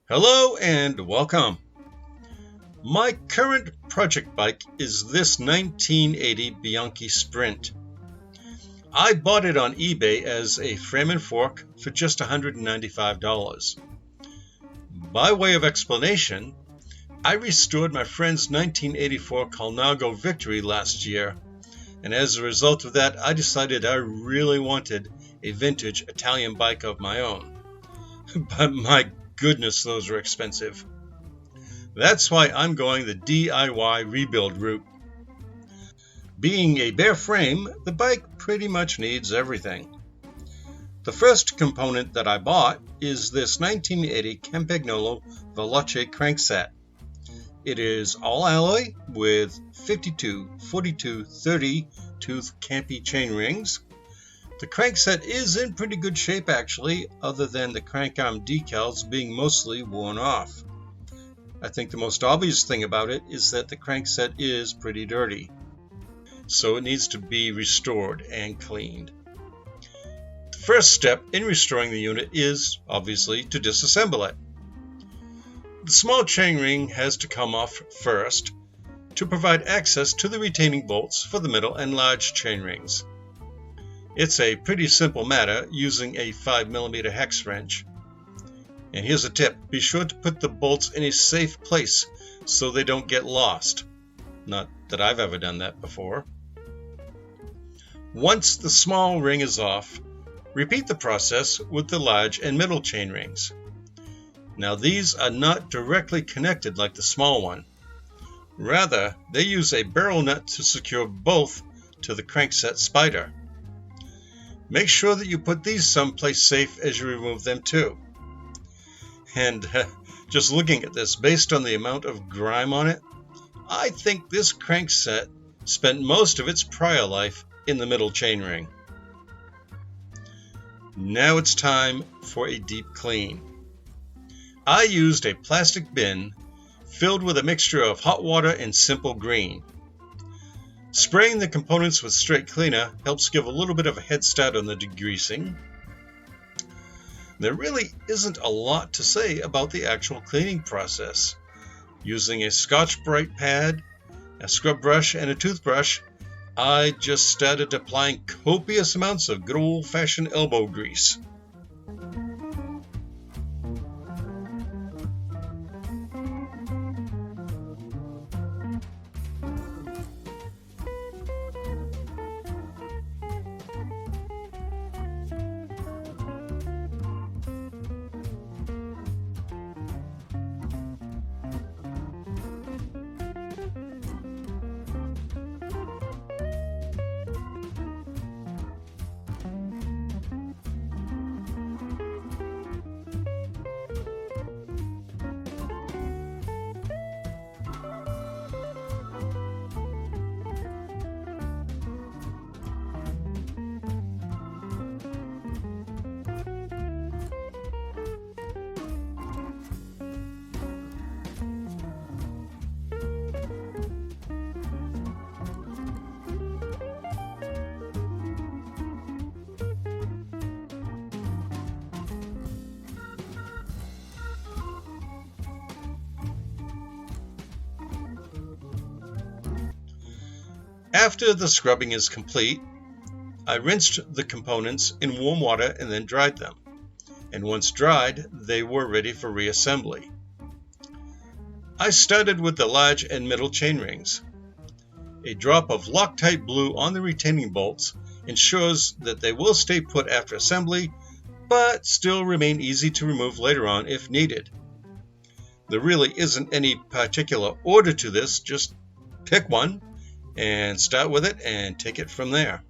Hello and welcome. My current project bike is this 1980 Bianchi Sprint. I bought it on eBay as a frame and fork for just $195. By way of explanation, I restored my friend's 1984 Campagnolo Victory last year, and as a result of that, I decided I really wanted a vintage Italian bike of my own. But my goodness, those are expensive. That's why I'm going the DIY rebuild route. Being a bare frame, the bike pretty much needs everything. The first component that I bought is this 1980 Campagnolo Veloce Crankset. It is all alloy with 52, 42, 30 tooth Campy chain rings. The crankset is in pretty good shape actually, other than the crank arm decals being mostly worn off. I think the most obvious thing about it is that the crankset is pretty dirty, so it needs to be restored and cleaned. The first step in restoring the unit is obviously to disassemble it. The small chain ring has to come off first to provide access to the retaining bolts for the middle and large chain rings. It's a pretty simple matter using a 5mm hex wrench. And here's a tip: be sure to put the bolts in a safe place so they don't get lost. Not that I've ever done that before. Once the small ring is off, repeat the process with the large and middle chain rings. Now these are not directly connected like the small one. Rather, they use a barrel nut to secure both to the crankset spider. Make sure that you put these someplace safe as you remove them too. And just looking at this, based on the amount of grime on it, I think this crankset spent most of its prior life in the middle chain ring. Now it's time for a deep clean. I used a plastic bin filled with a mixture of hot water and simple green. Spraying the components with straight cleaner helps give a little bit of a head start on the degreasing. There really isn't a lot to say about the actual cleaning process. Using a Scotch-Brite pad, a scrub brush, and a toothbrush, I just started applying copious amounts of good old-fashioned elbow grease. After the scrubbing is complete, I rinsed the components in warm water and then dried them. And once dried, they were ready for reassembly. I started with the large and middle chain rings. A drop of Loctite blue on the retaining bolts ensures that they will stay put after assembly, but still remain easy to remove later on if needed. There really isn't any particular order to this, just pick one and start with it and take it from there.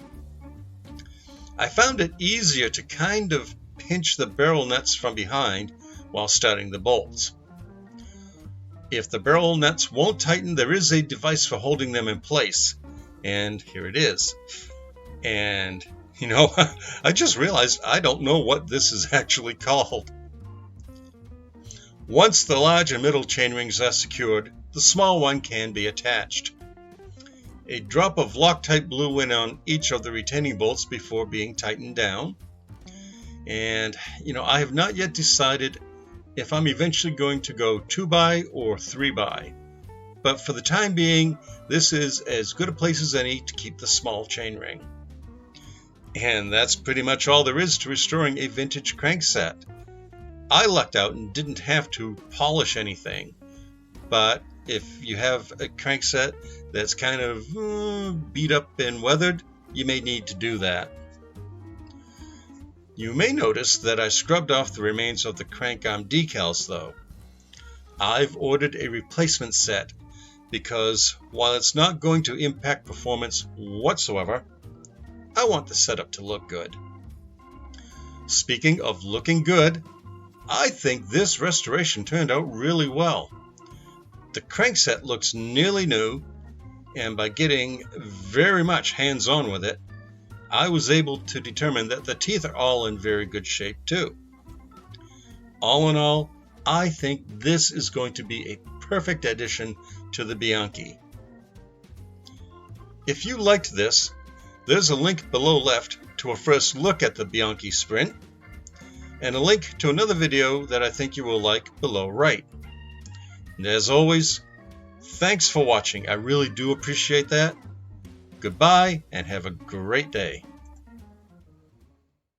I found it easier to kind of pinch the barrel nuts from behind while starting the bolts. If the barrel nuts won't tighten, there is a device for holding them in place, and here it is. And I just realized I don't know what this is actually called. Once the large and middle chain rings are secured, the small one can be attached. A drop of Loctite blue went on each of the retaining bolts before being tightened down. And, I have not yet decided if I'm eventually going to go 2x or 3x. But for the time being, this is as good a place as any to keep the small chainring. And that's pretty much all there is to restoring a vintage crankset. I lucked out and didn't have to polish anything. But if you have a crankset that's kind of beat up and weathered, you may need to do that. You may notice that I scrubbed off the remains of the crank arm decals though. I've ordered a replacement set because while it's not going to impact performance whatsoever, I want the setup to look good. Speaking of looking good, I think this restoration turned out really well. The crankset looks nearly new, and by getting very much hands-on with it, I was able to determine that the teeth are all in very good shape too. All in all, I think this is going to be a perfect addition to the Bianchi. If you liked this, there's a link below left to a first look at the Bianchi Sprint, and a link to another video that I think you will like below right. And as always, thanks for watching. I really do appreciate that. Goodbye and have a great day.